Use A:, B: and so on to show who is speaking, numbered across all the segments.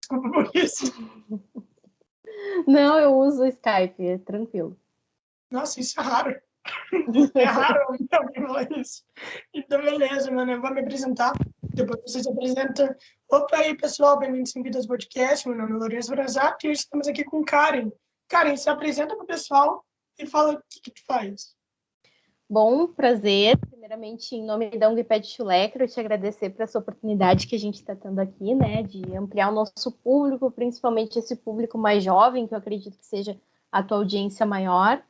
A: Desculpa por isso.
B: Não, eu uso o Skype, é tranquilo.
A: Nossa, isso é raro. É raro alguém falar isso. Então, beleza, mano. Eu vou me apresentar. Depois você se apresenta. Opa, aí, pessoal. Bem-vindos ao Vidas Podcast. Meu nome é Lourenço Brasato e hoje estamos aqui com Karen. Karen, se apresenta para o pessoal e fala o que tu faz.
B: Bom, prazer. Primeiramente, em nome da ONG Pet Chulé, quero te agradecer por essa oportunidade que a gente está tendo aqui, né, de ampliar o nosso público, principalmente esse público mais jovem, que eu acredito que seja a tua audiência maior.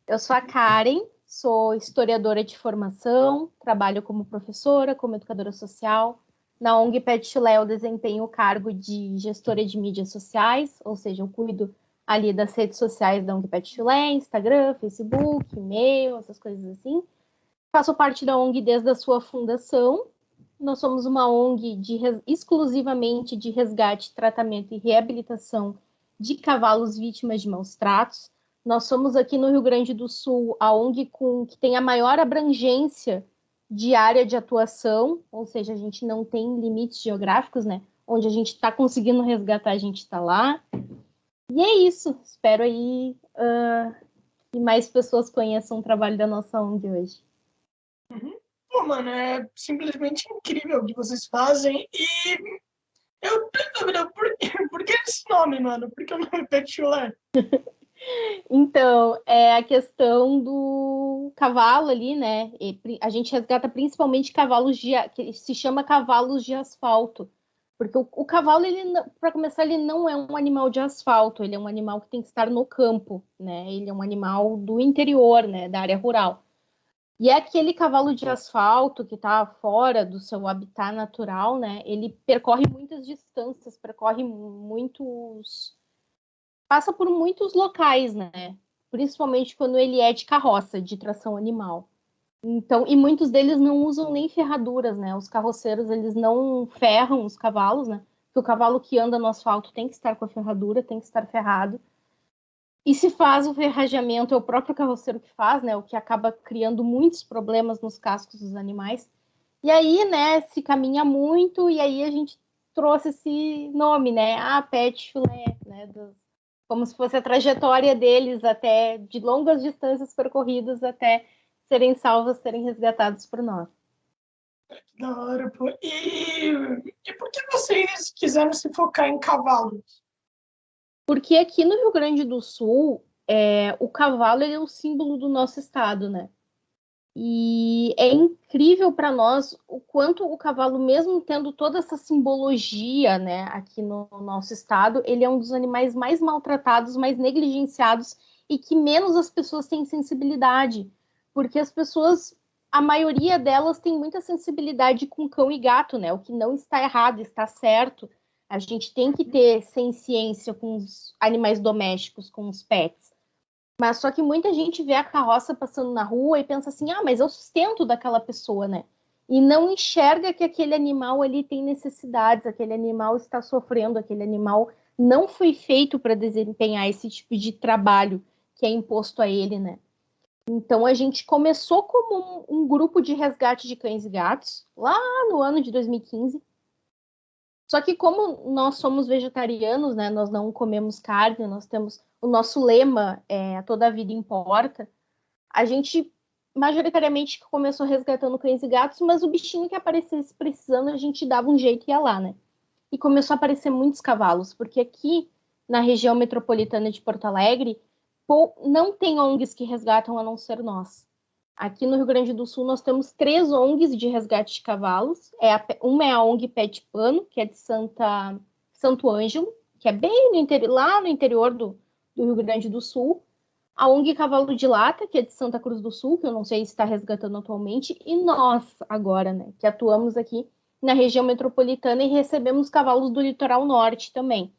B: Eu sou a Karen, sou historiadora de formação, trabalho como professora, como educadora social. Na ONG Pet Chulé eu desempenho o cargo de gestora de mídias sociais, ou seja, eu cuido ali das redes sociais da ONG Pet Chulé, Instagram, Facebook, e-mail, essas coisas assim. Faço parte da ONG desde a sua fundação. Nós somos uma ONG exclusivamente de resgate, tratamento e reabilitação de cavalos vítimas de maus tratos. Nós somos aqui no Rio Grande do Sul a ONG que tem a maior abrangência de área de atuação, ou seja, a gente não tem limites geográficos, né? Onde a gente está conseguindo resgatar, a gente está lá. E é isso. Espero aí que mais pessoas conheçam o trabalho da nossa ONG hoje.
A: Pô, mano, é simplesmente incrível o que vocês fazem e eu tenho dúvida, por que esse nome, mano? Por que o nome Pet Chulé?
B: Então, é a questão do cavalo ali, né? A gente resgata principalmente cavalos que se chama cavalos de asfalto. Porque o cavalo, ele, para começar, ele não é um animal de asfalto, ele é um animal que tem que estar no campo, né? Ele é um animal do interior, né? Da área rural. E é aquele cavalo de asfalto que está fora do seu habitat natural, né? Ele percorre muitas distâncias, percorre muitos passa por muitos locais, né? Principalmente quando ele é de carroça, de tração animal. Então, e muitos deles não usam nem ferraduras, né? Os carroceiros, eles não ferram os cavalos, né? Porque o cavalo que anda no asfalto tem que estar com a ferradura, tem que estar ferrado. E se faz o ferrajamento, é o próprio carroceiro que faz, né? O que acaba criando muitos problemas nos cascos dos animais. E aí, né, se caminha muito, e aí a gente trouxe esse nome, né? Ah, pet chulé, né? Como se fosse a trajetória deles até de longas distâncias percorridas até serem salvos, serem resgatados por nós.
A: Da hora, pô. E por que vocês quiseram se focar em cavalos?
B: Porque aqui no Rio Grande do Sul, o cavalo ele é o símbolo do nosso estado, né? E é incrível para nós o quanto o cavalo, mesmo tendo toda essa simbologia, né, aqui no nosso estado, ele é um dos animais mais maltratados, mais negligenciados e que menos as pessoas têm sensibilidade, porque as pessoas, a maioria delas tem muita sensibilidade com cão e gato, né? O que não está errado, está certo. A gente tem que ter ciência com os animais domésticos, com os pets. Mas só que muita gente vê a carroça passando na rua e pensa assim, ah, mas é o sustento daquela pessoa, né? E não enxerga que aquele animal ali tem necessidades, aquele animal está sofrendo, aquele animal não foi feito para desempenhar esse tipo de trabalho que é imposto a ele, né? Então a gente começou como um grupo de resgate de cães e gatos, lá no ano de 2015. Só que como nós somos vegetarianos, né, nós não comemos carne, nós temos o nosso lema é toda a vida importa. A gente majoritariamente começou resgatando cães e gatos, mas o bichinho que aparecesse precisando, a gente dava um jeito e ia lá, né? E começou a aparecer muitos cavalos, porque aqui na região metropolitana de Porto Alegre, não tem ONGs que resgatam a não ser nós. Aqui no Rio Grande do Sul, nós temos 3 ONGs de resgate de cavalos. Uma é a ONG Pet Pano, que é de Santo Ângelo, que é bem no interior, lá no interior do Rio Grande do Sul. A ONG Cavalo de Lata, que é de Santa Cruz do Sul, que eu não sei se está resgatando atualmente, e nós agora, né, que atuamos aqui na região metropolitana e recebemos cavalos do litoral norte também.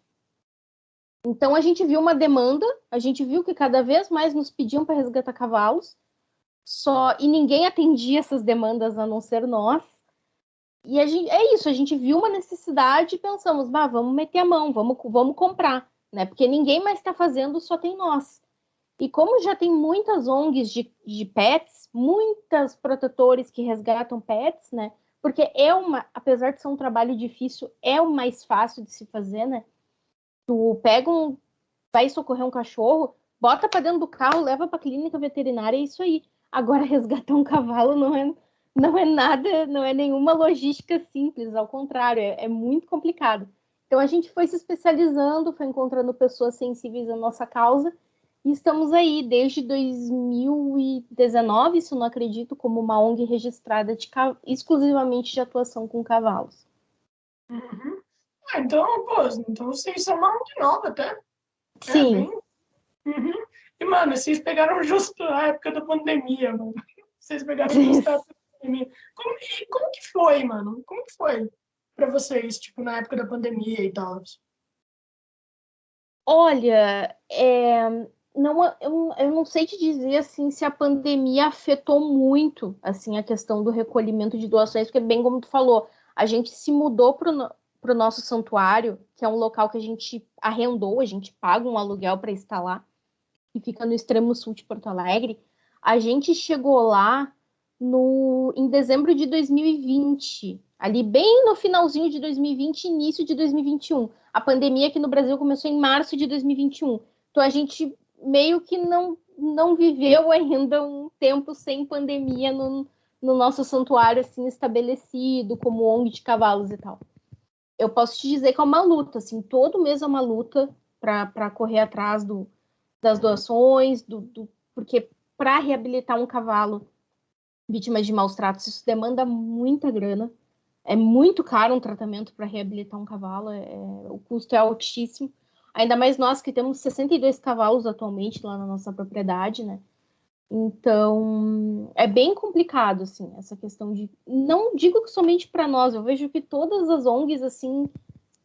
B: Então a gente viu uma demanda, a gente viu que cada vez mais nos pediam para resgatar cavalos, e ninguém atendia essas demandas a não ser nós. E é isso, a gente viu uma necessidade e pensamos, vamos meter a mão, vamos comprar, né? Porque ninguém mais está fazendo, só tem nós. E como já tem muitas ONGs de pets, muitos protetores que resgatam pets, né? Porque apesar de ser um trabalho difícil, é o mais fácil de se fazer, né? Tu vai socorrer um cachorro, bota para dentro do carro, leva para clínica veterinária, é isso aí. Agora, resgatar um cavalo não é nada, não é nenhuma logística simples, ao contrário, é muito complicado. Então, a gente foi se especializando, foi encontrando pessoas sensíveis à nossa causa, e estamos aí desde 2019, se eu não acredito, como uma ONG registrada exclusivamente de atuação com cavalos.
A: Uhum. Então, pô, então vocês são uma ONG nova até. É
B: Sim.
A: bem. Uhum. E, mano, vocês pegaram justo a época da pandemia, mano. Vocês pegaram justo a época da pandemia. Como que foi, mano? Como que foi pra vocês, tipo, na época da pandemia e tal?
B: Olha, não, eu não sei te dizer assim se a pandemia afetou muito assim a questão do recolhimento de doações, porque bem como tu falou, a gente se mudou para o nosso santuário, que é um local que a gente arrendou, a gente paga um aluguel para estar lá, que fica no extremo sul de Porto Alegre. A gente chegou lá em dezembro de 2020, ali bem no finalzinho de 2020, início de 2021. A pandemia aqui no Brasil começou em março de 2021. Então a gente meio que não viveu ainda um tempo sem pandemia no nosso santuário assim estabelecido como ONG de cavalos e tal. Eu posso te dizer que é uma luta, assim, todo mês é uma luta para correr atrás das doações, porque para reabilitar um cavalo vítima de maus tratos, isso demanda muita grana. É muito caro um tratamento para reabilitar um cavalo, o custo é altíssimo. Ainda mais nós que temos 62 cavalos atualmente lá na nossa propriedade, né? Então, é bem complicado, assim, essa questão de... Não digo que somente para nós, eu vejo que todas as ONGs, assim,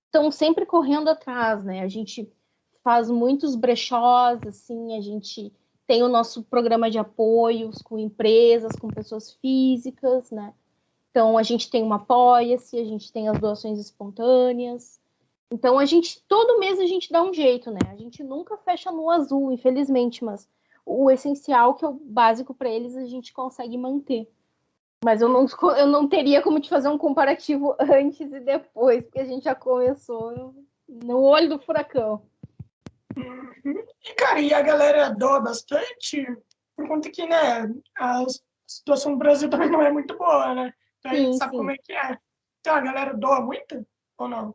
B: estão sempre correndo atrás, né? A gente faz muitos brechós, assim, a gente tem o nosso programa de apoios com empresas, com pessoas físicas, né? Então, a gente tem uma Apoia-se, a gente tem as doações espontâneas. Então, todo mês a gente dá um jeito, né? A gente nunca fecha no azul, infelizmente, mas o essencial, que é o básico para eles, a gente consegue manter. Mas eu não teria como te fazer um comparativo antes e depois, porque a gente já começou no olho do furacão.
A: Uhum. E, cara, e a galera doa bastante, por conta que, né, a situação do Brasil também não é muito boa, né? Então a gente
B: Sim,
A: sabe como
B: sim.
A: é que é. Então a galera doa muito ou não?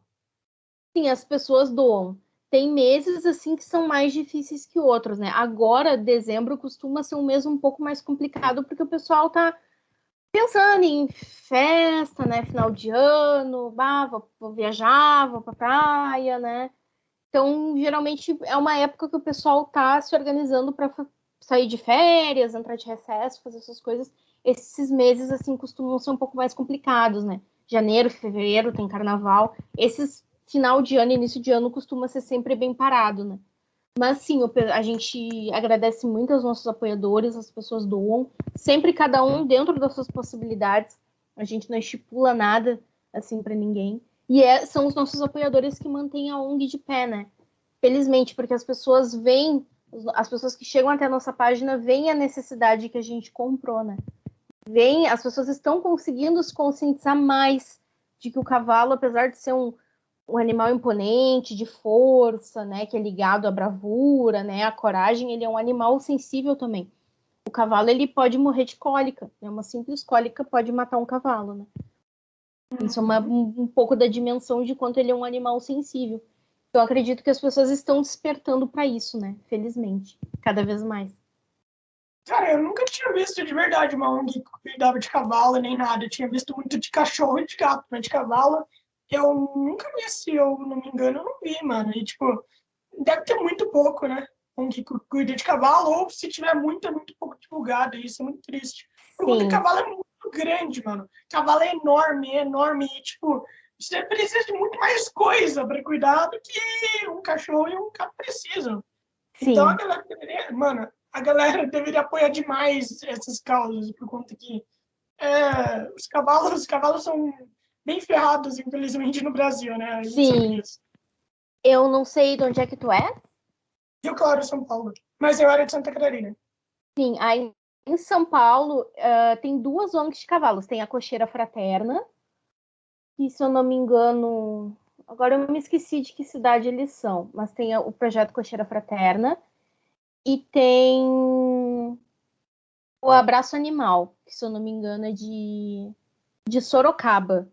B: Sim, as pessoas doam. Tem meses assim que são mais difíceis que outros, né? Agora, dezembro costuma ser um mês um pouco mais complicado, porque o pessoal tá pensando em festa, né? Final de ano, vou viajar, vou pra praia, né? Então, geralmente é uma época que o pessoal tá se organizando para sair de férias, entrar de recesso, fazer essas coisas. Esses meses, assim, costumam ser um pouco mais complicados, né? Janeiro, fevereiro, tem carnaval. Esses final de ano, início de ano, costuma ser sempre bem parado, né? Mas sim, a gente agradece muito aos nossos apoiadores, as pessoas doam, sempre cada um dentro das suas possibilidades. A gente não estipula nada assim para ninguém. E são os nossos apoiadores que mantêm a ONG de pé, né? Felizmente, porque as pessoas que chegam até a nossa página veem a necessidade que a gente comprou, né? As pessoas estão conseguindo se conscientizar mais de que o cavalo, apesar de ser um animal imponente, de força, né, que é ligado à bravura, né, à coragem, ele é um animal sensível também. O cavalo, ele pode morrer de cólica, né, uma simples cólica pode matar um cavalo, né. Isso é um pouco da dimensão de quanto ele é um animal sensível. Então, acredito que as pessoas estão despertando para isso, né, felizmente, cada vez mais.
A: Cara, eu nunca tinha visto de verdade uma ONG que cuidava de cavalo nem nada. Eu tinha visto muito de cachorro e de gato, mas de cavalo eu nunca vi, se eu não me engano, eu não vi, mano. E, tipo, deve ter muito pouco, né? ONG que cuida de cavalo, ou se tiver muito, é muito pouco divulgado. E isso é muito triste. Por conta que
B: Sim,
A: cavalo é muito grande, mano. Cavalo é enorme, é enorme. E, tipo, você precisa de muito mais coisa para cuidar do que um cachorro e um gato precisam. Então a
B: sim.
A: galera deveria, mano, a galera deveria apoiar demais essas causas, por conta que os cavalos são bem ferrados, infelizmente, no Brasil, né? A gente sabe
B: Sim,
A: disso.
B: eu não sei de onde é que tu é.
A: Rio Claro, São Paulo. Mas eu era de Santa Catarina.
B: Sim, aí em São Paulo tem duas ONGs de cavalos. Tem a Cocheira Fraterna, que se eu não me engano, Agora eu me esqueci de que cidade eles são, mas tem o projeto Cocheira Fraterna e tem o Abraço Animal, que se eu não me engano é de Sorocaba.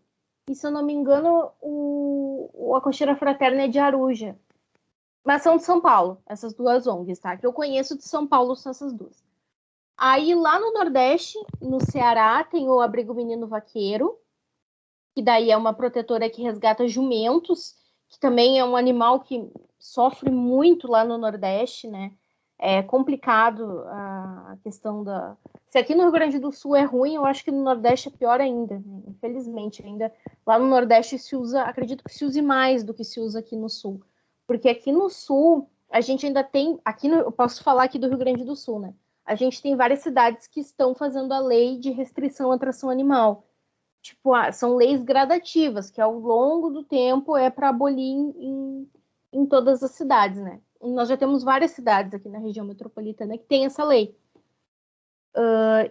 B: E se eu não me engano, a Cocheira Fraterna é de Aruja. Mas são de São Paulo, essas duas ONGs, tá? Que eu conheço de São Paulo são essas duas. Aí lá no Nordeste, no Ceará, tem o Abrigo Menino Vaqueiro, que daí é uma protetora que resgata jumentos, que também é um animal que sofre muito lá no Nordeste, né? É complicado a questão da... Se aqui no Rio Grande do Sul é ruim, eu acho que no Nordeste é pior ainda, né? Infelizmente, ainda lá no Nordeste se usa, acredito que se use mais do que se usa aqui no Sul. Porque aqui no Sul, a gente ainda tem, eu posso falar aqui do Rio Grande do Sul, né? A gente tem várias cidades que estão fazendo a lei de restrição à atração animal. Tipo, são leis gradativas, que ao longo do tempo é para abolir em todas as cidades, né? Nós já temos várias cidades aqui na região metropolitana que tem essa lei.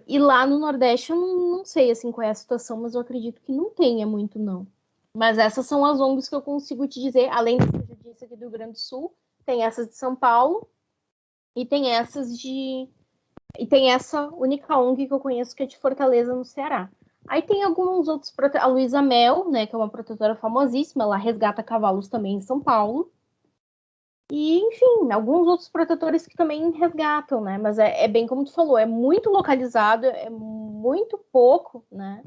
B: E lá no Nordeste eu não sei assim, qual é a situação, mas eu acredito que não tenha muito, não. Mas essas são as ONGs que eu consigo te dizer, além das que eu já disse aqui do Rio Grande do Sul, tem essas de São Paulo e tem essas de... E tem essa única ONG que eu conheço que é de Fortaleza, no Ceará. Aí tem alguns outros, a Luísa Mel, né, que é uma protetora famosíssima, ela resgata cavalos também em São Paulo. E, enfim, alguns outros protetores que também resgatam, né? Mas é bem como tu falou, é muito localizado, é muito pouco, né?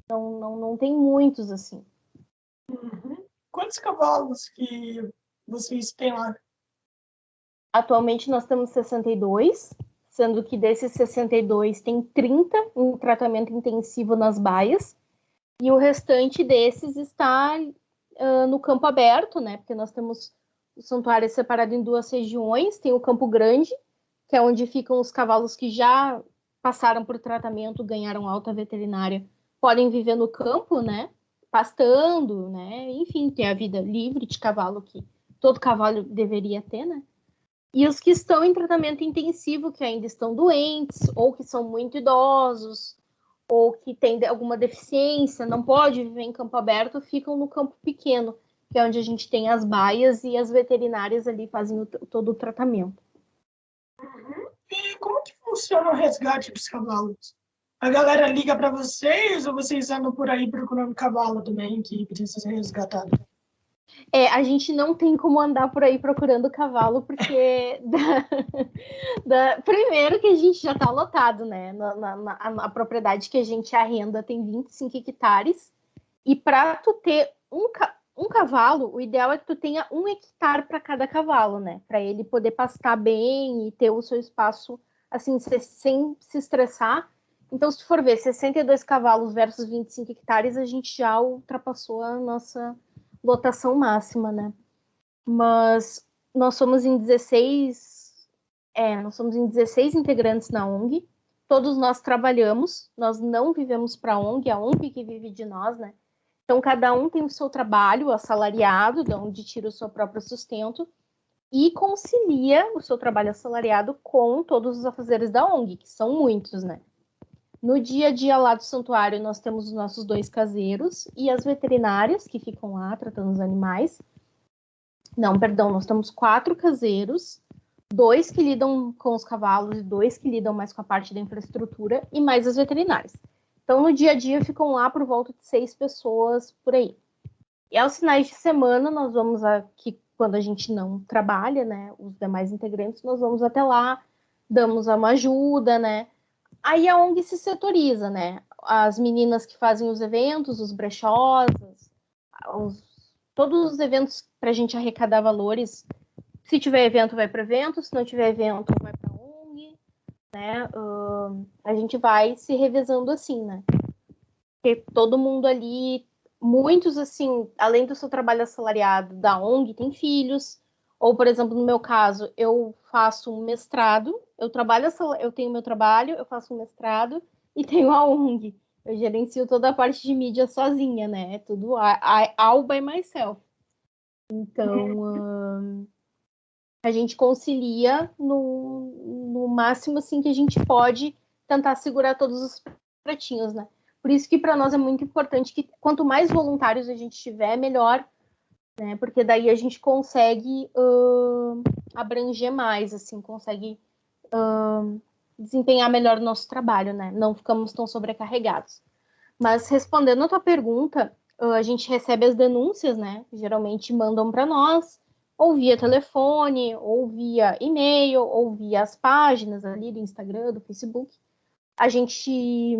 B: Não tem muitos, assim.
A: Uhum. Quantos cavalos que vocês têm lá?
B: Atualmente nós temos 62, sendo que desses 62 tem 30 em tratamento intensivo nas baias, e o restante desses está no campo aberto, né? Porque nós temos o santuário separado em duas regiões, tem o Campo Grande, que é onde ficam os cavalos que já passaram por tratamento, ganharam alta veterinária, podem viver no campo, né? Pastando, né? Enfim, ter a vida livre de cavalo que todo cavalo deveria ter, né? E os que estão em tratamento intensivo, que ainda estão doentes, ou que são muito idosos, ou que têm alguma deficiência, não pode viver em campo aberto, ficam no campo pequeno, que é onde a gente tem as baias e as veterinárias ali fazem todo o tratamento.
A: Uhum. E como que funciona o resgate dos cavalos? A galera liga para vocês ou vocês andam por aí procurando cavalo também que precisa ser resgatado?
B: A gente não tem como andar por aí procurando cavalo, porque primeiro que a gente já está lotado, né? A propriedade que a gente arrenda tem 25 hectares, e para tu ter um cavalo, o ideal é que tu tenha 1 hectare para cada cavalo, né? Para ele poder pastar bem e ter o seu espaço, assim, sem se estressar. Então, se tu for ver 62 cavalos versus 25 hectares, a gente já ultrapassou a nossa lotação máxima, né? Mas nós somos em 16, nós somos em 16 integrantes na ONG. Todos nós trabalhamos, nós não vivemos para a ONG que vive de nós, né? Então, cada um tem o seu trabalho assalariado, de onde tira o seu próprio sustento, e concilia o seu trabalho assalariado com todos os afazeres da ONG, que são muitos, né? No dia a dia lá do santuário, nós temos os nossos 2 caseiros e as veterinárias que ficam lá tratando os animais. Não, perdão, nós temos 4 caseiros, 2 que lidam com os cavalos e 2 que lidam mais com a parte da infraestrutura e mais as veterinárias. Então, no dia a dia, ficam lá por volta de 6 pessoas por aí. E aos finais de semana, nós vamos aqui, quando a gente não trabalha, né, os demais integrantes, nós vamos até lá, damos uma ajuda, né. Aí a ONG se setoriza, né. As meninas que fazem os eventos, os brechós, todos os eventos para a gente arrecadar valores. Se tiver evento, vai para evento, se não tiver evento, vai para ONG, né? A gente vai se revezando assim, né? Porque todo mundo ali, muitos assim, além do seu trabalho assalariado da ONG, tem filhos. Ou, por exemplo, no meu caso, eu faço um mestrado, eu tenho meu trabalho, eu faço um mestrado e tenho a ONG. Eu gerencio toda a parte de mídia sozinha, né? É tudo all by myself. Então, a gente concilia no máximo assim que a gente pode tentar segurar todos os pratinhos, né? Por isso que para nós é muito importante que quanto mais voluntários a gente tiver, melhor né? Porque daí a gente consegue abranger mais, assim, consegue desempenhar melhor o nosso trabalho, né? Não ficamos tão sobrecarregados. Mas respondendo a tua pergunta, a gente recebe as denúncias, né? Geralmente mandam para nós, ou via telefone, ou via e-mail, ou via as páginas ali do Instagram, do Facebook. A gente,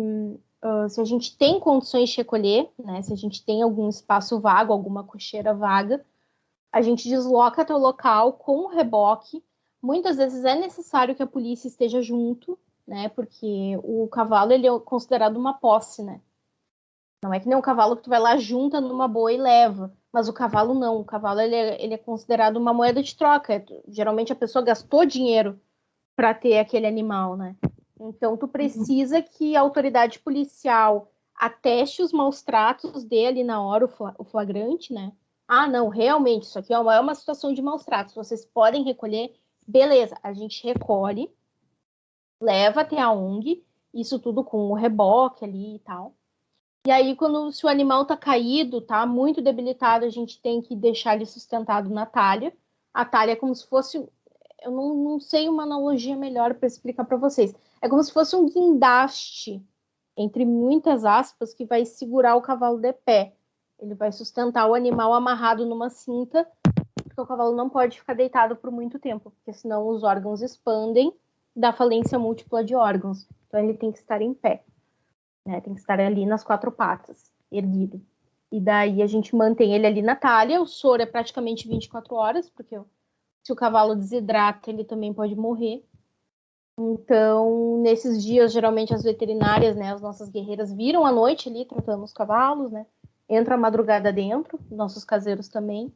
B: se a gente tem condições de recolher, né? Se a gente tem algum espaço vago, alguma cocheira vaga, a gente desloca até o local com o reboque. Muitas vezes é necessário que a polícia esteja junto, né? Porque o cavalo ele é considerado uma posse, né? Não é que nem um cavalo que tu vai lá, junta numa boa e leva. Mas o cavalo não. O cavalo ele é considerado uma moeda de troca. Geralmente a pessoa gastou dinheiro para ter aquele animal, né? Então tu precisa que a autoridade policial ateste os maus tratos dele na hora, o flagrante, né? Ah, não, realmente, isso aqui é uma situação de maus tratos. Vocês podem recolher. Beleza, a gente recolhe, leva até a ONG, isso tudo com o reboque ali e tal. E aí, se o animal tá caído, tá muito debilitado, a gente tem que deixar ele sustentado na talha. A talha é como se fosse, eu não sei uma analogia melhor para explicar para vocês. É como se fosse um guindaste, entre muitas aspas, que vai segurar o cavalo de pé. Ele vai sustentar o animal amarrado numa cinta, porque o cavalo não pode ficar deitado por muito tempo, porque senão os órgãos expandem, dá falência múltipla de órgãos. Então ele tem que estar em pé. Né? Tem que estar ali nas 4 patas, erguido. E daí a gente mantém ele ali na talha. O soro é praticamente 24 horas, porque se o cavalo desidrata, ele também pode morrer. Então, nesses dias, geralmente as veterinárias, né, as nossas guerreiras, viram à noite ali tratando os cavalos, né? Entra a madrugada dentro, nossos caseiros também.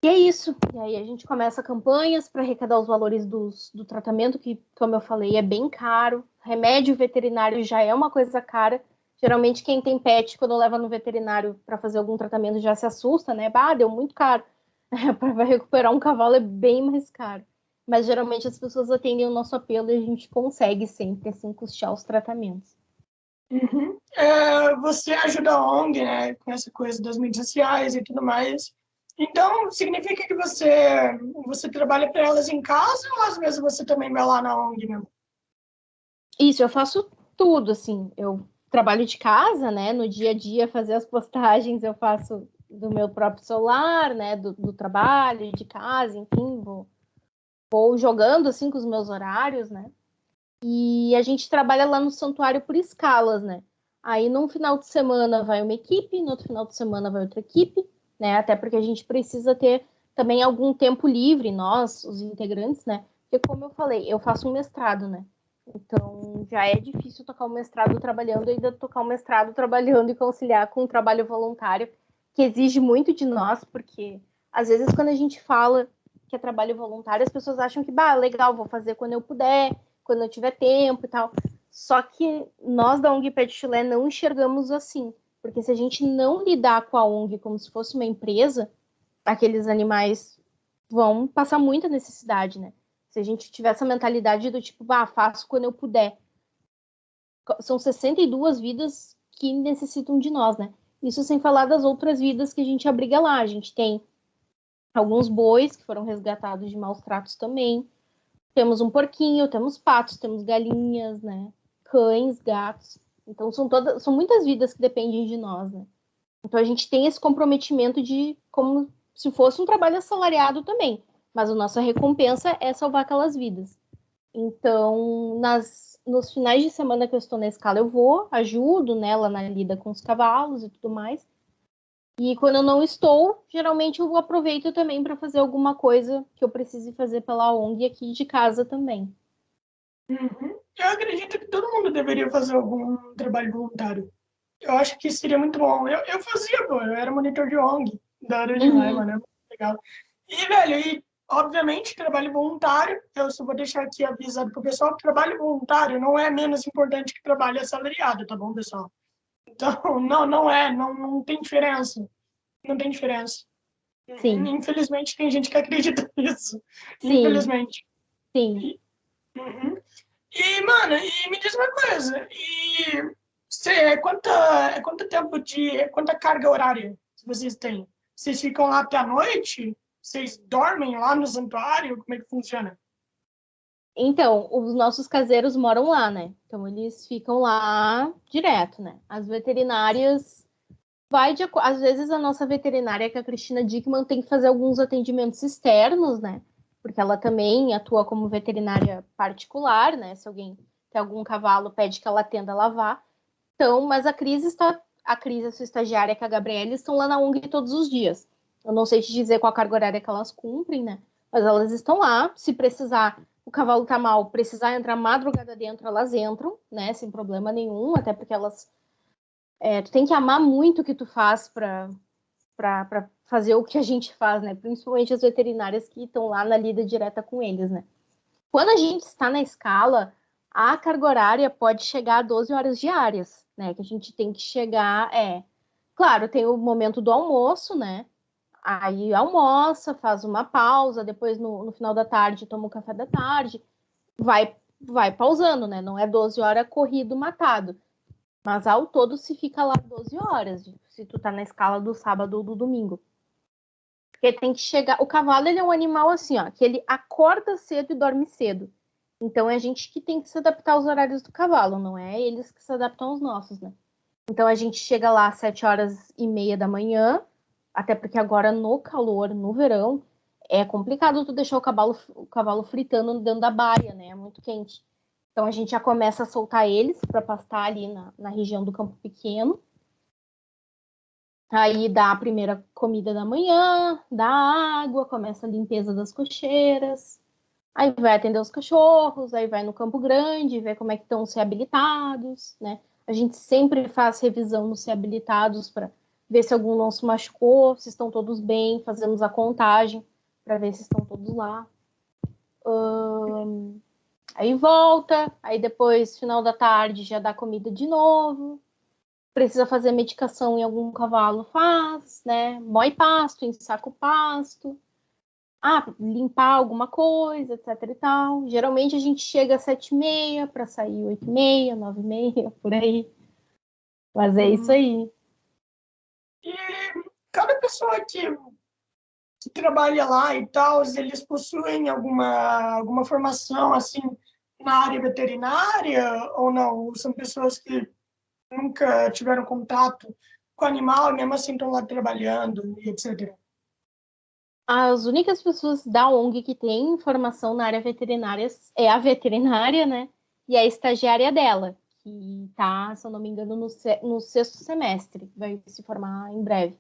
B: E é isso. E aí a gente começa campanhas para arrecadar os valores do tratamento, que, como eu falei, é bem caro. Remédio veterinário já é uma coisa cara. Geralmente quem tem pet, quando leva no veterinário para fazer algum tratamento, já se assusta, né? Ah, deu muito caro. Para recuperar um cavalo é bem mais caro. Mas geralmente as pessoas atendem o nosso apelo e a gente consegue sempre, assim, custear os tratamentos.
A: Uhum. Você ajuda a ONG, né, com essa coisa das mídias sociais e tudo mais. Então, significa que você trabalha para elas em casa ou às vezes você também vai lá na ONG mesmo?
B: Isso, eu faço tudo, assim. Eu trabalho de casa, né? No dia a dia, fazer as postagens eu faço do meu próprio celular, né? Do trabalho, de casa, enfim, vou jogando, assim, com os meus horários, né? E a gente trabalha lá no santuário por escalas, né? Aí, num final de semana vai uma equipe, no outro final de semana vai outra equipe, né? Até porque a gente precisa ter também algum tempo livre, nós, os integrantes, né? Porque, como eu falei, eu faço um mestrado, né? Então, já é difícil tocar o mestrado trabalhando, e ainda tocar o mestrado trabalhando e conciliar com o trabalho voluntário, que exige muito de nós, porque às vezes quando a gente fala que é trabalho voluntário, as pessoas acham que, bah, legal, vou fazer quando eu puder, quando eu tiver tempo e tal. Só que nós da ONG Pet Chulé não enxergamos assim, porque se a gente não lidar com a ONG como se fosse uma empresa, aqueles animais vão passar muita necessidade, né? Se a gente tiver essa mentalidade do tipo, ah, faço quando eu puder. São 62 vidas que necessitam de nós, né? Isso sem falar das outras vidas que a gente abriga lá. A gente tem alguns bois que foram resgatados de maus tratos também. Temos um porquinho, temos patos, temos galinhas, né? Cães, gatos. Então são muitas vidas que dependem de nós, né? Então a gente tem esse comprometimento de como se fosse um trabalho assalariado também, mas a nossa recompensa é salvar aquelas vidas. Então, nos finais de semana que eu estou na escala, eu vou, ajudo nela na lida com os cavalos e tudo mais. E quando eu não estou, geralmente eu aproveito também para fazer alguma coisa que eu precise fazer pela ONG aqui de casa também.
A: Uhum. Eu acredito que todo mundo deveria fazer algum trabalho voluntário. Eu acho que seria muito bom. Eu fazia, pô, eu era monitor de ONG da área de
B: Uhum.
A: Roraima, né? Legal. E, velho, obviamente, trabalho voluntário, eu só vou deixar aqui avisado pro pessoal que trabalho voluntário não é menos importante que trabalho assalariado, tá bom, pessoal? Então, não tem diferença. Não tem diferença.
B: Sim,
A: Infelizmente, tem gente que acredita nisso.
B: sim,
A: Infelizmente.
B: sim.
A: E, uhum. Mano, me diz uma coisa. Quanto tempo quanta carga horária vocês têm? Vocês ficam lá até a noite? Vocês dormem lá no santuário? Como é que funciona?
B: Então, os nossos caseiros moram lá, né? Então, eles ficam lá direto, né? As veterinárias às vezes a nossa veterinária, que é a Cristina Dickman, tem que fazer alguns atendimentos externos, né? Porque ela também atua como veterinária particular, né? Se alguém tem algum cavalo, pede que ela atenda a lavar. Então, mas a Cris, a sua estagiária, que é a Gabriela, estão lá na ONG todos os dias. Eu não sei te dizer qual a carga horária que elas cumprem, né? Mas elas estão lá. Se precisar, o cavalo tá mal, precisar entrar madrugada dentro, elas entram, né? Sem problema nenhum, até porque elas tu tem que amar muito o que tu faz para fazer o que a gente faz, né? Principalmente as veterinárias que estão lá na lida direta com eles, né? Quando a gente está na escala, a carga horária pode chegar a 12 horas diárias, né? Que a gente tem que chegar, claro, tem o momento do almoço, né? Aí almoça, faz uma pausa, depois no final da tarde toma o café da tarde, vai pausando, né? Não é 12 horas corrido, matado. Mas ao todo se fica lá 12 horas, se tu tá na escala do sábado ou do domingo. Porque tem que chegar. O cavalo, ele é um animal assim, ó, que ele acorda cedo e dorme cedo. Então é a gente que tem que se adaptar aos horários do cavalo, não é eles que se adaptam aos nossos, né? Então a gente chega lá às 7h30 da manhã, até porque agora no calor, no verão, é complicado tu deixar o cavalo fritando dentro da baia, né? É muito quente. Então a gente já começa a soltar eles para pastar ali na região do Campo Pequeno. Aí dá a primeira comida da manhã, dá água, começa a limpeza das cocheiras. Aí vai atender os cachorros, aí vai no Campo Grande, ver como é que estão os reabilitados, né? A gente sempre faz revisão nos reabilitados para ver se algum não se machucou, se estão todos bem, fazemos a contagem para ver se estão todos lá. Aí volta, aí depois, final da tarde, já dá comida de novo. Precisa fazer medicação em algum cavalo, faz, né? Moe pasto, ensaca o pasto. Limpar alguma coisa, etc e tal. Geralmente a gente chega às 7h30 para sair 8h30, 9h30, por aí. Mas é isso
A: Hum.
B: aí.
A: E cada pessoa que trabalha lá e tal, eles possuem alguma formação assim na área veterinária ou não? São pessoas que nunca tiveram contato com o animal e mesmo assim estão lá trabalhando e etc.
B: As únicas pessoas da ONG que têm formação na área veterinária é a veterinária, né? E a estagiária dela, que tá, se eu não me engano, no sexto semestre, vai se formar em breve.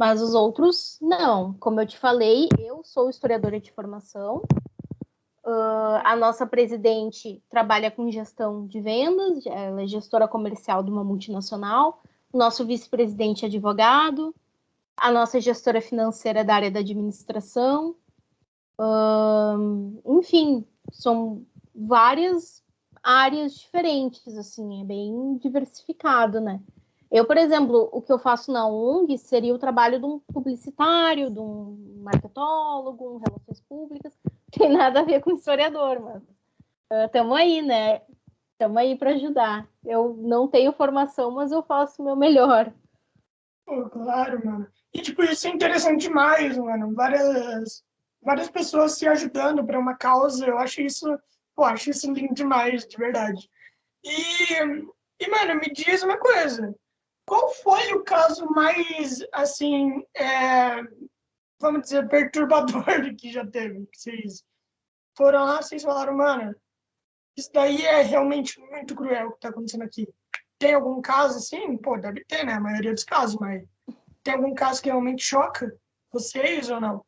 B: Mas os outros, não. Como eu te falei, eu sou historiadora de formação. A nossa presidente trabalha com gestão de vendas, ela é gestora comercial de uma multinacional. O nosso vice-presidente é advogado. A nossa gestora financeira é da área da administração. Enfim, são várias áreas diferentes, assim, é bem diversificado, né? Eu, por exemplo, o que eu faço na ONG seria o trabalho de um publicitário, de um marketólogo, um relações públicas. Tem nada a ver com historiador, mas estamos aí, né? Estamos aí para ajudar. Eu não tenho formação, mas eu faço o meu melhor.
A: Pô, claro, mano. E, tipo, isso é interessante demais, mano. Várias pessoas se ajudando para uma causa, acho isso lindo demais, de verdade. Mano, me diz uma coisa. Qual foi o caso mais, assim, vamos dizer, perturbador que já teve? Que vocês foram lá, vocês falaram, mano, isso daí é realmente muito cruel o que tá acontecendo aqui. Tem algum caso assim? Pô, deve ter, né? A maioria dos casos, mas tem algum caso que realmente choca vocês ou não?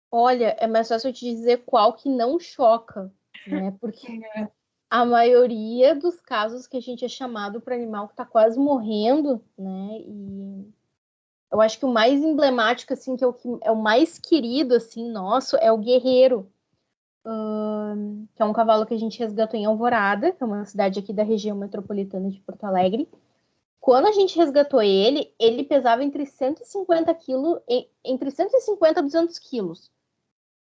B: Olha, é mais fácil eu te dizer qual que não choca, né? Porque
A: É,
B: a maioria dos casos que a gente é chamado para animal que está quase morrendo, né? E eu acho que o mais emblemático, assim, que é o mais querido, assim, nosso, é o Guerreiro, que é um cavalo que a gente resgatou em Alvorada, que é uma cidade aqui da região metropolitana de Porto Alegre. Quando a gente resgatou ele, ele pesava entre 150 quilos, entre 150 e 200 quilos.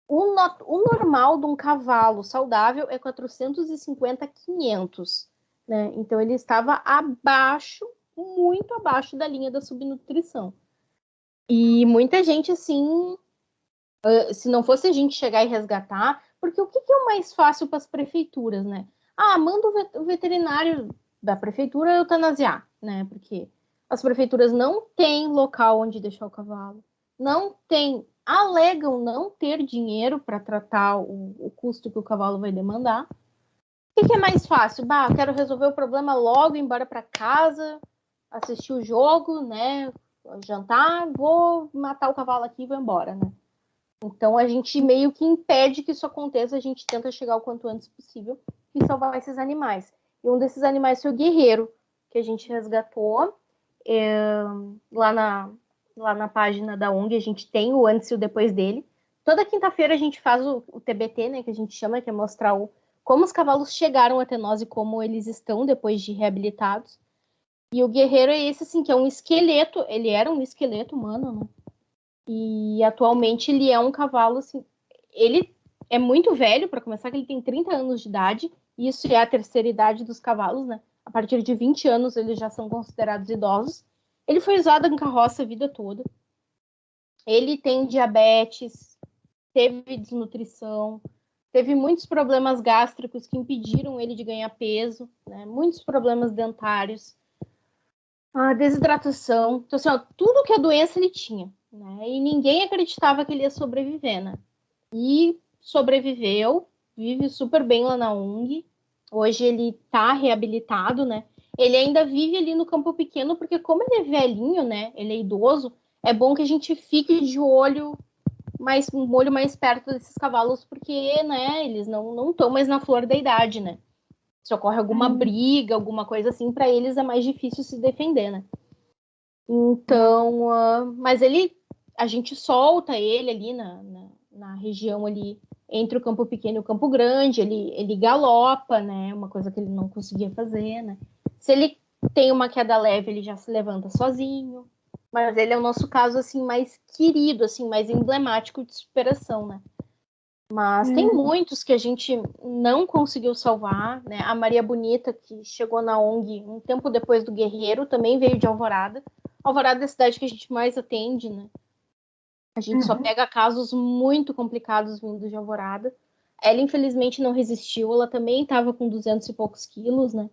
B: O normal de um cavalo saudável é 450 a 500, né? Então ele estava abaixo, muito abaixo da linha da subnutrição. E muita gente, assim, se não fosse a gente chegar e resgatar, porque o que é o mais fácil para as prefeituras, né? Ah, manda o veterinário da prefeitura eutanasiar, né? Porque as prefeituras não têm local onde deixar o cavalo, não tem, alegam não ter dinheiro para tratar o custo que o cavalo vai demandar. O que é mais fácil? Bah, eu quero resolver o problema logo, ir embora para casa, assistir o jogo, né? Jantar, vou matar o cavalo aqui e vou embora, né? Então a gente meio que impede que isso aconteça, a gente tenta chegar o quanto antes possível e salvar esses animais. E um desses animais foi o guerreiro, que a gente resgatou lá, lá na página da ONG, a gente tem o antes e o depois dele. Toda quinta-feira a gente faz o TBT, né, que a gente chama, que é mostrar como os cavalos chegaram até nós e como eles estão depois de reabilitados. E o guerreiro é esse, assim, que é um esqueleto, ele era um esqueleto humano, né? E atualmente ele é um cavalo, assim, ele é muito velho, para começar, que ele tem 30 anos de idade, e isso é a terceira idade dos cavalos, né? A partir de 20 anos eles já são considerados idosos. Ele foi usado em carroça a vida toda. Ele tem diabetes, teve desnutrição, teve muitos problemas gástricos que impediram ele de ganhar peso, né? Muitos problemas dentários, a desidratação. Então, assim, ó, tudo que a doença ele tinha, né? E ninguém acreditava que ele ia sobreviver, né? E sobreviveu, vive super bem lá na ONG. Hoje ele tá reabilitado, né? Ele ainda vive ali no Campo Pequeno, porque como ele é velhinho, né? Ele é idoso, é bom que a gente fique de olho um olho mais perto desses cavalos, porque, né, eles não estão mais na flor da idade, né? Se ocorre alguma briga, alguma coisa assim, para eles é mais difícil se defender, né? Então, mas a gente solta ele ali na região ali entre o Campo Pequeno e o Campo Grande, ele galopa, né? Uma coisa que ele não conseguia fazer, né? Se ele tem uma queda leve, ele já se levanta sozinho. Mas ele é o nosso caso, assim, mais querido, assim, mais emblemático de superação, né? Mas tem muitos que a gente não conseguiu salvar, né? A Maria Bonita, que chegou na ONG um tempo depois do Guerreiro, também veio de Alvorada. Alvorada é a cidade que a gente mais atende, né? A gente só pega casos muito complicados vindo de Alvorada. Ela, infelizmente, não resistiu. Ela também estava com 200 e poucos quilos, né?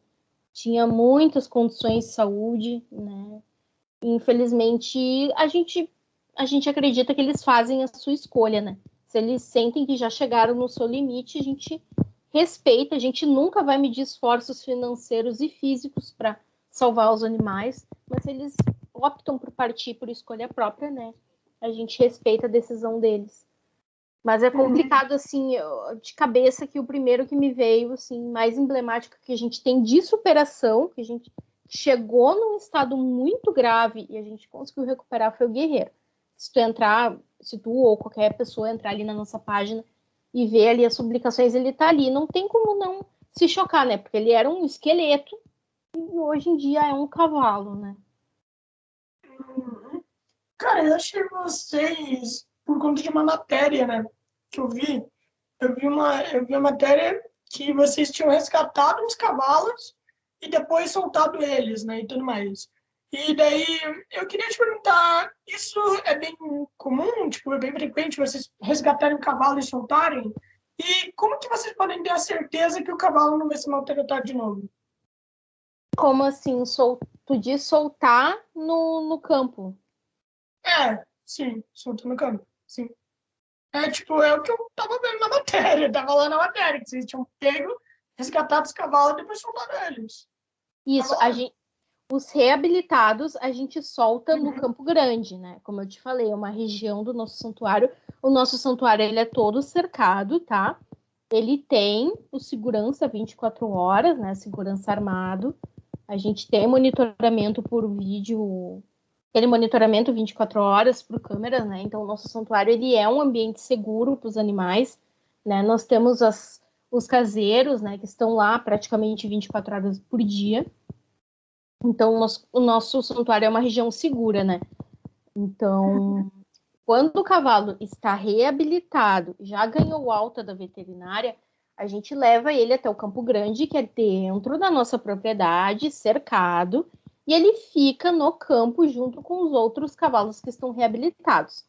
B: Tinha muitas condições de saúde, né? E, infelizmente, a gente acredita que eles fazem a sua escolha, né? Se eles sentem que já chegaram no seu limite, a gente respeita, a gente nunca vai medir esforços financeiros e físicos para salvar os animais, mas se eles optam por partir por escolha própria, né? A gente respeita a decisão deles. Mas é complicado, assim, de cabeça, que o primeiro que me veio, assim, mais emblemático que a gente tem de superação, que a gente chegou num estado muito grave e a gente conseguiu recuperar, foi o Guerreiro. Se tu entrar, se tu ou qualquer pessoa entrar ali na nossa página e ver ali as publicações, ele tá ali. Não tem como não se chocar, né? Porque ele era um esqueleto e hoje em dia é um cavalo, né?
A: Cara, eu achei vocês, por conta de uma matéria, né, que eu vi a matéria que vocês tinham resgatado uns cavalos e depois soltado eles, né, e tudo mais. E daí, eu queria te perguntar, isso é bem comum, tipo, é bem frequente vocês resgatarem um cavalo e soltarem? E como que vocês podem ter a certeza que o cavalo não vai se maltratar de novo?
B: Como assim, tu diz soltar no campo?
A: É, sim, solto no campo, sim. É, tipo, é o que eu tava vendo na matéria, tava lá na matéria, que vocês tinham pego, resgatado os cavalos e depois soltado eles. Tava
B: Isso,
A: lá.
B: os reabilitados a gente solta no Campo Grande, né? Como eu te falei, é uma região do nosso santuário. O nosso santuário ele é todo cercado, tá? Ele tem o segurança 24 horas, né? Segurança armado. A gente tem monitoramento por vídeo, aquele monitoramento 24 horas por câmeras, né? Então, o nosso santuário ele é um ambiente seguro para os animais, né? Nós temos os caseiros, né? Que estão lá praticamente 24 horas por dia. Então, o nosso santuário é uma região segura, né? Então, quando o cavalo está reabilitado, já ganhou alta da veterinária, a gente leva ele até o Campo Grande, que é dentro da nossa propriedade, cercado, e ele fica no campo junto com os outros cavalos que estão reabilitados.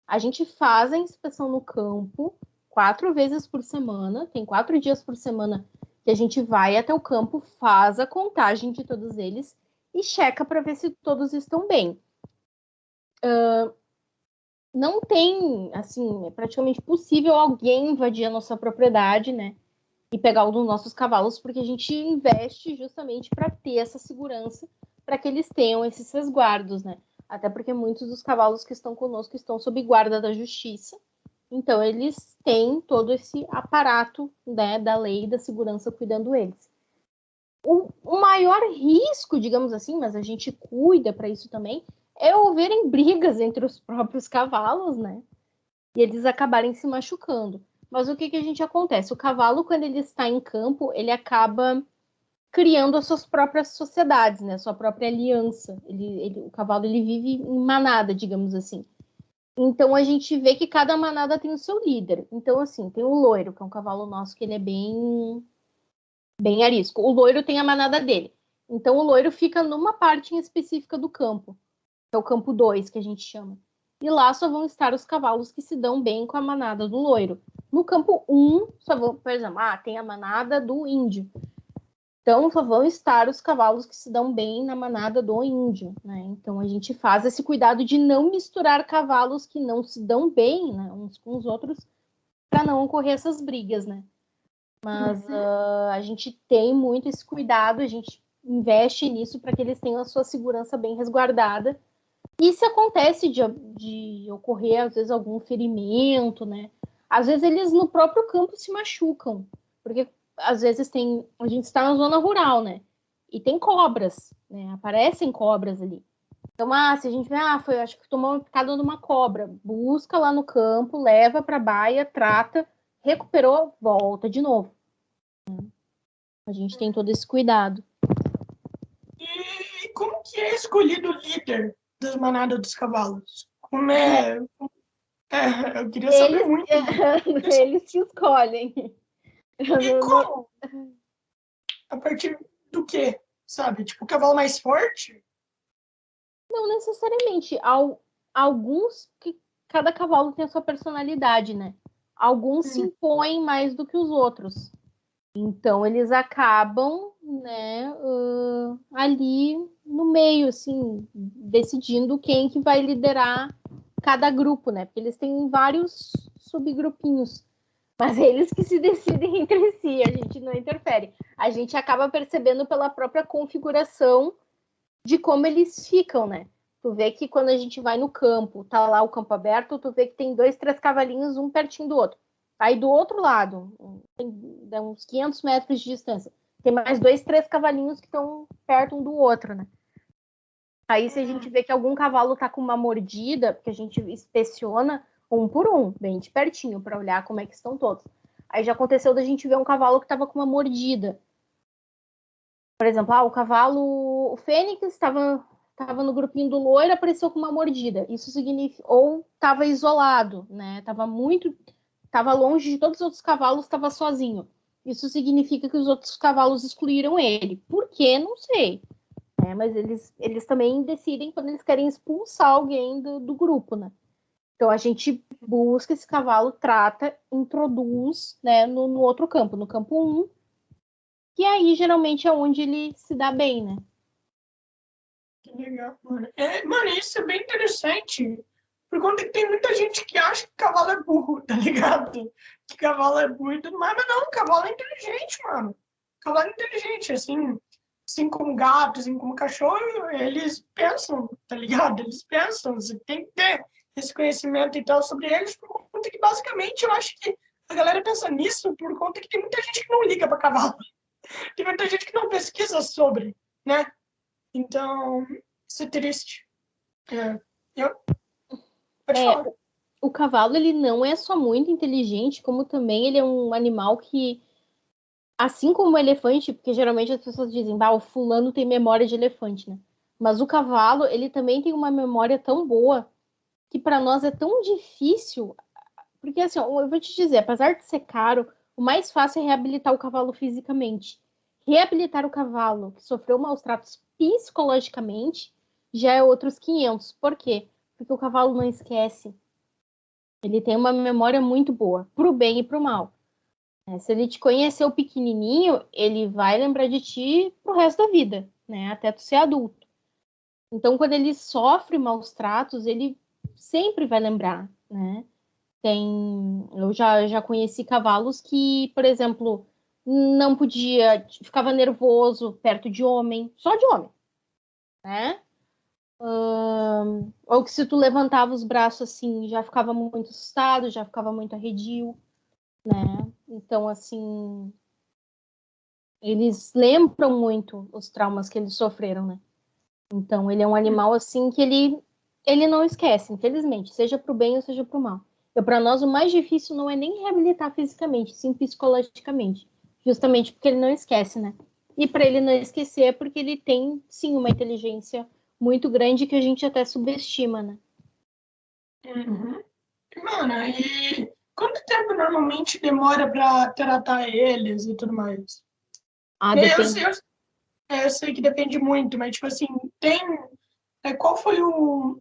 B: A gente faz a inspeção no campo 4 vezes por semana, tem 4 dias por semana que a gente vai até o campo, faz a contagem de todos eles e checa para ver se todos estão bem. Não tem, assim, é praticamente possível alguém invadir a nossa propriedade, né? E pegar um dos nossos cavalos, porque a gente investe justamente para ter essa segurança, para que eles tenham esses resguardos, né? Até porque muitos dos cavalos que estão conosco estão sob guarda da justiça, então eles têm todo esse aparato, né, da lei e da segurança cuidando deles. O maior risco, digamos assim, mas a gente cuida para isso também, é haverem brigas entre os próprios cavalos, né? E eles acabarem se machucando. Mas o que a gente acontece? O cavalo, quando ele está em campo, ele acaba criando as suas próprias sociedades, né? Sua própria aliança. O cavalo ele vive em manada, digamos assim. Então a gente vê que cada manada tem o seu líder. Então, assim, tem o loiro, que é um cavalo nosso que ele é bem arisco. O loiro tem a manada dele. Então o loiro fica numa parte em específica do campo, que é o campo 2, que a gente chama. E lá só vão estar os cavalos que se dão bem com a manada do loiro. No campo 1, só vão, por exemplo, tem a manada do índio. Então, só vão estar os cavalos que se dão bem na manada do índio, né? Então, a gente faz esse cuidado de não misturar cavalos que não se dão bem, né, uns com os outros, para não ocorrer essas brigas, né? Mas a gente tem muito esse cuidado, a gente investe nisso para que eles tenham a sua segurança bem resguardada. E se acontece de ocorrer, às vezes, algum ferimento, né? Às vezes eles no próprio campo se machucam, porque às vezes a gente está na zona rural, né? E tem cobras, né? Aparecem cobras ali. Então, se a gente vê, acho que tomou uma picada de uma cobra, busca lá no campo, leva para a baia, trata, recuperou, volta de novo. A gente tem todo esse cuidado.
A: E como que é escolhido o líder das manadas dos cavalos? Como é? Eu queria saber muito.
B: Eles que escolhem.
A: E como? A partir do quê? Sabe? Tipo, o cavalo mais forte?
B: Não necessariamente. Alguns que cada cavalo tem a sua personalidade, né? Alguns se impõem mais do que os outros. Então eles acabam, né, ali no meio, assim, decidindo quem que vai liderar cada grupo, né? Porque eles têm vários subgrupinhos. Mas eles que se decidem entre si, a gente não interfere. A gente acaba percebendo pela própria configuração de como eles ficam, né? Tu vê que quando a gente vai no campo, tá lá o campo aberto, tu vê que tem 2, 3 cavalinhos, um pertinho do outro. Aí do outro lado, tem uns 500 metros de distância, tem mais 2, 3 cavalinhos que estão perto um do outro, né? Aí se a gente vê que algum cavalo tá com uma mordida, porque a gente inspeciona um por um, bem de pertinho, para olhar como é que estão todos. Aí já aconteceu da gente ver um cavalo que tava com uma mordida. Por exemplo, o Fênix estava no grupinho do loiro, apareceu com uma mordida. Isso significa, ou estava isolado, né? Estava longe de todos os outros cavalos, estava sozinho. Isso significa que os outros cavalos excluíram ele. Por quê? Não sei. Mas eles também decidem quando eles querem expulsar alguém do grupo, né? Então a gente busca esse cavalo, trata, introduz, né, no outro campo, no campo 1, que aí geralmente é onde ele se dá bem, né?
A: Que legal, mano. Mano, isso é bem interessante. Por conta que tem muita gente que acha que cavalo é burro, tá ligado? Que cavalo é burro e tudo mais, mas não, cavalo é inteligente, mano. Cavalo é inteligente, assim como gato, assim como cachorro, eles pensam, tá ligado? Eles pensam, você tem que ter esse conhecimento e tal sobre eles, por conta que basicamente eu acho que a galera pensa nisso por conta que tem muita gente que não liga pra cavalo. Tem muita gente que não pesquisa sobre, né? Então, isso é triste. Eu, pode falar.
B: O cavalo, ele não é só muito inteligente, como também ele é um animal que, assim como o elefante, porque geralmente as pessoas dizem, o fulano tem memória de elefante, né? Mas o cavalo, ele também tem uma memória tão boa que para nós é tão difícil, porque assim, eu vou te dizer, apesar de ser caro, o mais fácil é reabilitar o cavalo fisicamente. reabilitar o cavalo que sofreu maus tratos psicologicamente já é outros 500. Por quê? Porque o cavalo não esquece. Ele tem uma memória muito boa, pro bem e pro mal. Se ele te conheceu pequenininho, ele vai lembrar de ti pro resto da vida, né? Até tu ser adulto. Então, quando ele sofre maus tratos, ele sempre vai lembrar, né? Eu já conheci cavalos que, por exemplo, não podia, ficava nervoso perto de homem, só de homem, né? Ou que se tu levantava os braços assim, já ficava muito assustado, já ficava muito arredio, né? Então, assim, eles lembram muito os traumas que eles sofreram, né? Então, ele é um animal, assim, que ele não esquece, infelizmente, seja pro bem ou seja pro mal. E para nós, o mais difícil não é nem reabilitar fisicamente, sim psicologicamente. Justamente porque ele não esquece, né? E para ele não esquecer é porque ele tem, sim, uma inteligência muito grande que a gente até subestima, né?
A: Uhum. Mano, e quanto tempo normalmente demora para tratar eles e tudo mais?
B: Ah,
A: Eu
B: depende.
A: sei, eu sei que depende muito, mas, tipo assim, tem... qual foi o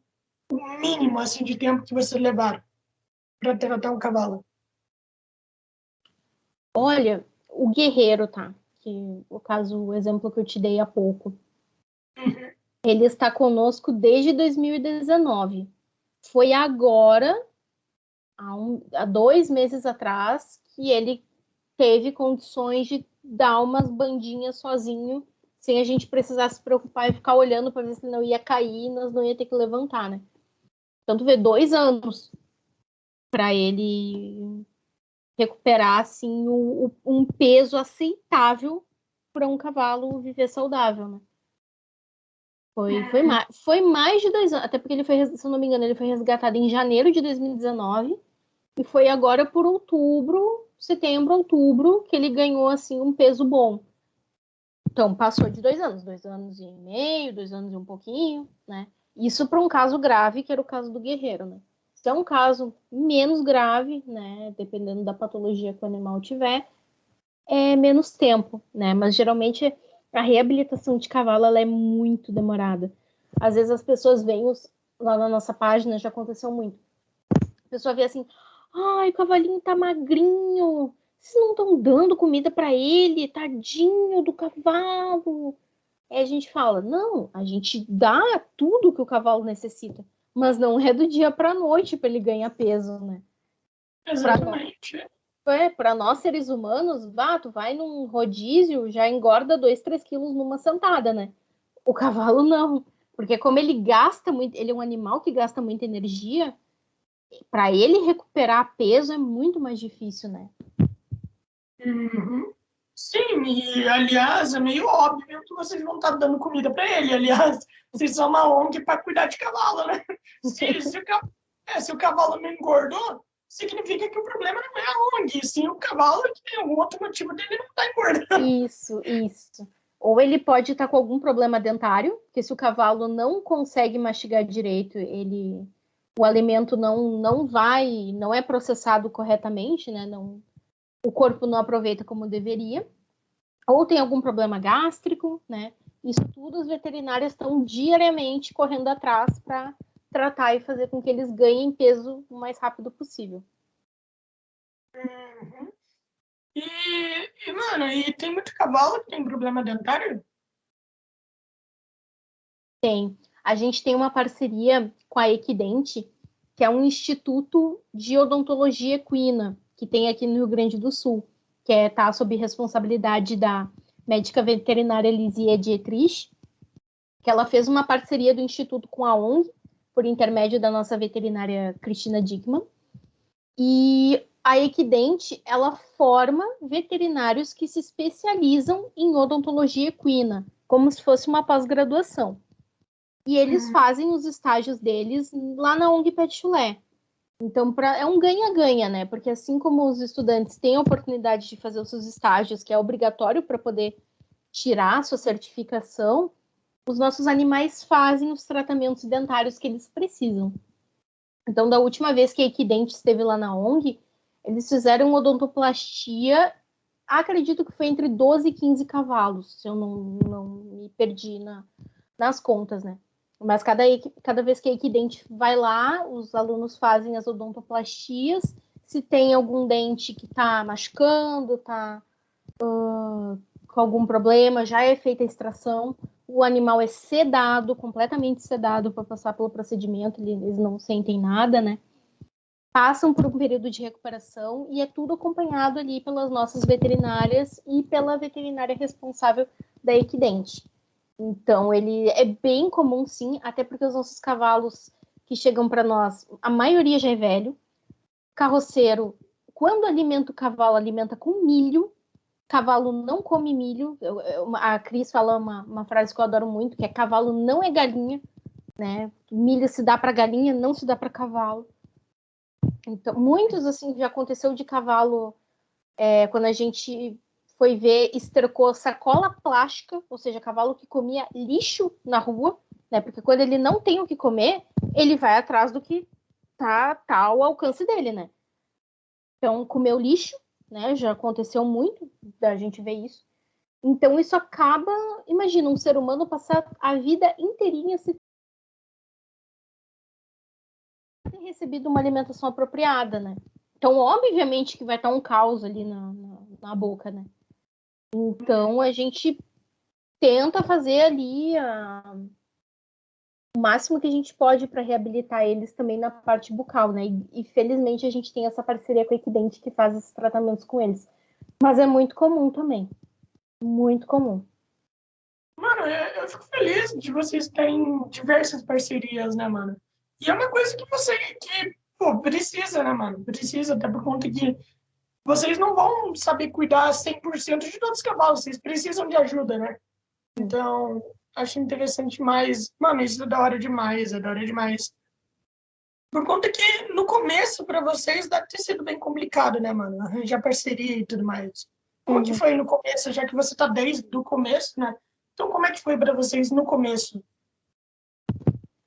A: mínimo, assim, de tempo que você levaram para tratar um cavalo?
B: Olha, o guerreiro, tá? Que o caso, o exemplo que eu te dei há pouco.
A: Uhum.
B: Ele está conosco desde 2019. Foi agora, há 2 meses atrás, que ele teve condições de dar umas bandinhas sozinho, sem a gente precisar se preocupar e ficar olhando para ver se ele não ia cair e nós não ia ter que levantar, né? Então, tu vê 2 anos para ele recuperar assim um peso aceitável para um cavalo viver saudável, né? Foi mais de 2 anos, até porque ele foi, se eu não me engano, ele foi resgatado em janeiro de 2019 e foi agora por outubro, setembro, outubro, que ele ganhou assim um peso bom. Então, passou de 2 anos, 2 anos e meio, 2 anos e um pouquinho, né? Isso para um caso grave, que era o caso do guerreiro, né? Se é um caso menos grave, né? Dependendo da patologia que o animal tiver, é menos tempo, né? Mas geralmente a reabilitação de cavalo ela é muito demorada. Às vezes as pessoas veem lá na nossa página, já aconteceu muito. A pessoa vê assim, ai, o cavalinho tá magrinho, vocês não estão dando comida para ele, tadinho do cavalo. Aí a gente fala, não, a gente dá tudo que o cavalo necessita, mas não é do dia para noite para ele ganhar peso, né?
A: Exatamente.
B: Para nós seres humanos, tu vai num rodízio, já engorda 2, 3 quilos numa sentada, né? O cavalo não, porque como ele gasta muito, ele é um animal que gasta muita energia, para ele recuperar peso é muito mais difícil, né?
A: Uhum. Sim, e aliás, é meio óbvio que vocês vão estar dando comida para ele. Aliás, vocês são uma ONG para cuidar de cavalo, né? Se o cavalo não engordou, significa que o problema não é a ONG, sim o cavalo que tem algum outro motivo dele não estar engordando.
B: Isso. Ou ele pode estar com algum problema dentário, porque se o cavalo não consegue mastigar direito, o alimento não é processado corretamente, né? Não, o corpo não aproveita como deveria. Ou tem algum problema gástrico, né? Isso tudo os veterinários estão diariamente correndo atrás para tratar e fazer com que eles ganhem peso o mais rápido possível.
A: Uhum. Mano, e tem muito cavalo que tem problema dentário?
B: Tem. A gente tem uma parceria com a Equidente, que é um instituto de odontologia equina que tem aqui no Rio Grande do Sul, que tá sob responsabilidade da médica veterinária Lisier Dietrich, que ela fez uma parceria do instituto com a ONG, por intermédio da nossa veterinária Cristina Dickmann, e a Equidente, ela forma veterinários que se especializam em odontologia equina, como se fosse uma pós-graduação. E eles
A: Uhum.
B: fazem os estágios deles lá na ONG Pet Chulé. Então, é um ganha-ganha, né? Porque assim como os estudantes têm a oportunidade de fazer os seus estágios, que é obrigatório para poder tirar a sua certificação, os nossos animais fazem os tratamentos dentários que eles precisam. Então, da última vez que a Equidente esteve lá na ONG, eles fizeram odontoplastia acredito que foi entre 12 e 15 cavalos, se eu não me perdi nas contas, né? Mas cada vez que a equidente vai lá, os alunos fazem as odontoplastias. Se tem algum dente que está machucando, está com algum problema, já é feita a extração. O animal é sedado, completamente sedado para passar pelo procedimento, eles não sentem nada, né? Passam por um período de recuperação e é tudo acompanhado ali pelas nossas veterinárias e pela veterinária responsável da equidente. Então, ele é bem comum, sim, até porque os nossos cavalos que chegam para nós, a maioria já é velho. Carroceiro, quando alimenta o cavalo, alimenta com milho. Cavalo não come milho. A Cris fala uma frase que eu adoro muito, que é cavalo não é galinha, né? Milho se dá para galinha, não se dá para cavalo. Então, muitos, assim, já aconteceu de cavalo, quando a gente foi ver, estercou sacola plástica, ou seja, cavalo que comia lixo na rua, né? Porque quando ele não tem o que comer, ele vai atrás do que tá ao alcance dele, né? Então, comeu lixo, né? Já aconteceu muito da gente ver isso. Então, isso acaba, imagina, um ser humano passar a vida inteirinha sem ter recebido uma alimentação apropriada, né? Então, obviamente que vai estar um caos ali na boca, né? Então, a gente tenta fazer ali o máximo que a gente pode para reabilitar eles também na parte bucal, né? E felizmente a gente tem essa parceria com a Equidente que faz esses tratamentos com eles. Mas é muito comum também. Muito comum.
A: Mano, eu fico feliz de vocês terem diversas parcerias, né, mano? E é uma coisa que pô, precisa, né, mano? Precisa, até por conta que vocês não vão saber cuidar 100% de todos os cavalos, vocês precisam de ajuda, né? Então, acho interessante mais. Mano, isso é da hora demais, é da hora demais. Por conta que no começo, para vocês, deve ter sido bem complicado, né, mano? Arranjar parceria e tudo mais. Como que foi no começo, já que você tá desde o começo, né? Então, como é que foi para vocês no começo?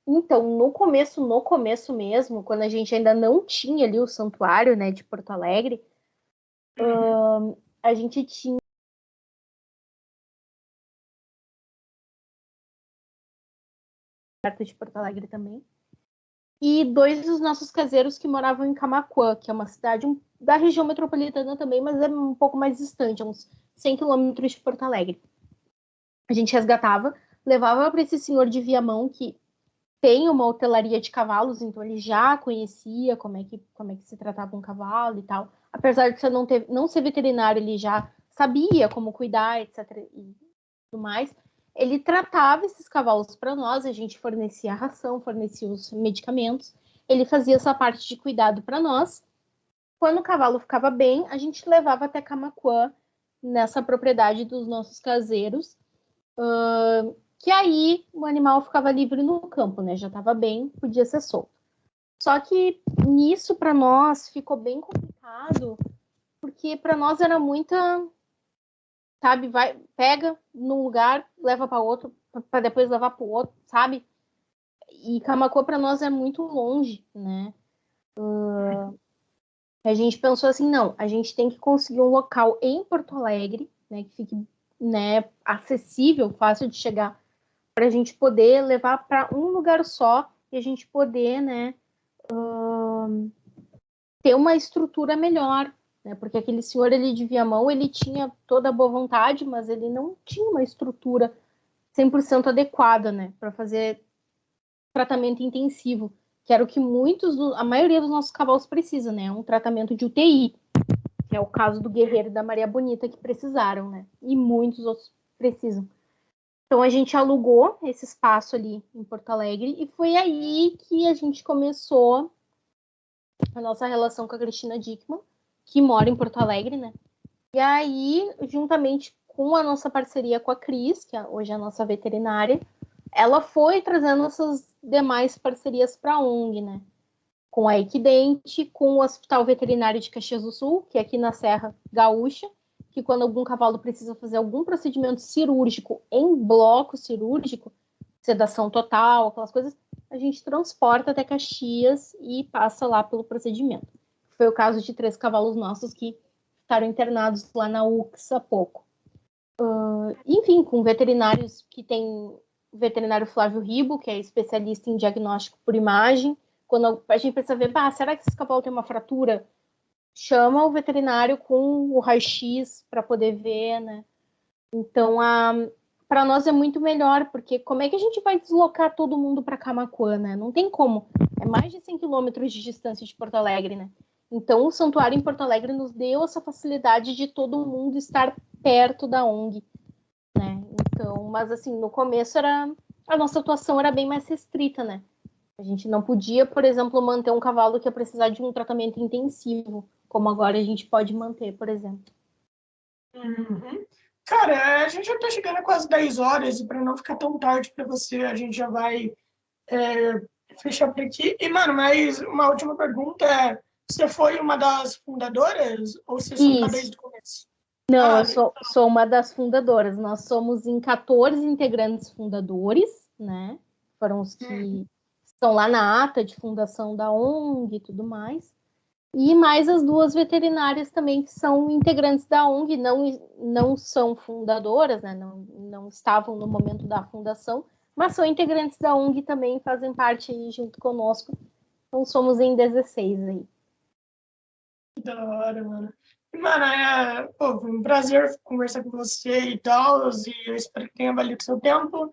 B: Então, no começo mesmo, quando a gente ainda não tinha ali o santuário, né, de Porto Alegre, a gente tinha perto de Porto Alegre também, e dois dos nossos caseiros que moravam em Camaquã, que é uma cidade da região metropolitana também, mas é um pouco mais distante, uns 100 quilômetros de Porto Alegre. A gente resgatava, levava para esse senhor de Viamão, que tem uma hotelaria de cavalos, então ele já conhecia como é que se tratava um cavalo e tal. Apesar de você não ser veterinário, ele já sabia como cuidar, etc. e tudo mais. Ele tratava esses cavalos para nós, a gente fornecia a ração, fornecia os medicamentos, ele fazia essa parte de cuidado para nós. Quando o cavalo ficava bem, a gente levava até Camaquã, nessa propriedade dos nossos caseiros, que aí o animal ficava livre no campo, né? Já estava bem, podia ser solto. Só que nisso para nós ficou bem complicado, porque para nós era muita, sabe, vai, pega num lugar, leva para outro, para depois levar para o outro, sabe? E Camaquã para nós é muito longe, né? A gente pensou assim, não, a gente tem que conseguir um local em Porto Alegre, né, que fique, né, acessível, fácil de chegar, para a gente poder levar para um lugar só e a gente poder, né, ter uma estrutura melhor, né, porque aquele senhor ali de Viamão, ele tinha toda a boa vontade, mas ele não tinha uma estrutura 100% adequada, né, para fazer tratamento intensivo, que era o que a maioria dos nossos cavalos precisa, né, um tratamento de UTI, que é o caso do Guerreiro e da Maria Bonita, que precisaram, né, e muitos outros precisam. Então a gente alugou esse espaço ali em Porto Alegre e foi aí que a gente começou a nossa relação com a Cristina Dickman, que mora em Porto Alegre, né? E aí, juntamente com a nossa parceria com a Cris, que hoje é a nossa veterinária, ela foi trazendo essas demais parcerias para a ONG, né? Com a Equidente, com o Hospital Veterinário de Caxias do Sul, que é aqui na Serra Gaúcha, que quando algum cavalo precisa fazer algum procedimento cirúrgico em bloco cirúrgico, sedação total, aquelas coisas, a gente transporta até Caxias e passa lá pelo procedimento. Foi o caso de 3 cavalos nossos que ficaram internados lá na UX há pouco. Enfim, com veterinários que tem o veterinário Flávio Ribo, que é especialista em diagnóstico por imagem. Quando a gente precisa ver, será que esse cavalo tem uma fratura? Chama o veterinário com o raio-x para poder ver, né? Então, para nós é muito melhor, porque como é que a gente vai deslocar todo mundo para Camaquã, né? Não tem como. É mais de 100 quilômetros de distância de Porto Alegre, né? Então, o santuário em Porto Alegre nos deu essa facilidade de todo mundo estar perto da ONG, né? Então, mas assim, no começo a nossa atuação era bem mais restrita, né? A gente não podia, por exemplo, manter um cavalo que ia precisar de um tratamento intensivo, como agora a gente pode manter, por exemplo.
A: Uhum. Cara, a gente já está chegando a quase 10 horas, e para não ficar tão tarde para você, a gente já vai fechar por aqui. E, mano, mas uma última pergunta é: você foi uma das fundadoras ou você só está
B: Isso.
A: desde o começo?
B: Não,
A: Ah,
B: eu sou uma das fundadoras. Nós somos em 14 integrantes fundadores, né? Foram os que estão lá na ata de fundação da ONG e tudo mais. E mais as duas veterinárias também, que são integrantes da ONG, não são fundadoras, né? Não estavam no momento da fundação, mas são integrantes da ONG também, fazem parte aí junto conosco. Então somos em 16 aí.
A: que da hora, mano. E, mano, pô, foi um prazer conversar com você e tal, e eu espero que tenha valido o seu tempo.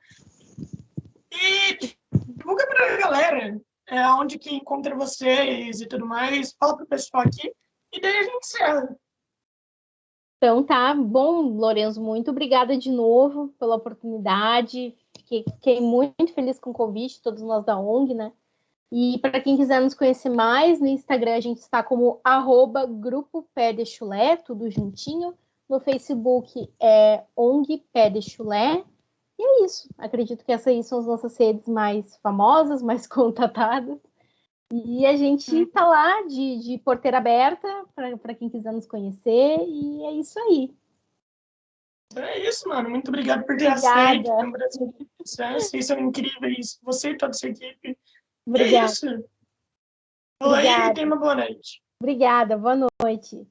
A: E divulga pra galera onde que encontra vocês e tudo mais. Fala pro pessoal aqui. E daí a gente encerra.
B: Então tá, bom, Lorenzo, muito obrigada de novo pela oportunidade. Fiquei muito feliz com o convite, todos nós da ONG, né? E para quem quiser nos conhecer mais, no Instagram a gente está como @grupo Pé de Chulé, tudo juntinho. No Facebook é ONG Pé de Chulé. E é isso. Acredito que essas aí são as nossas redes mais famosas, mais contatadas. E a gente tá lá de porteira aberta para quem quiser nos conhecer. E é isso aí.
A: Então é isso, mano. Muito obrigado por ter aceito.
B: Obrigada.
A: Vocês são incríveis. Você e toda a sua equipe. E é
B: Obrigada.
A: isso. Oi, e
B: Obrigada.
A: tenha uma boa noite.
B: Obrigada. Boa noite.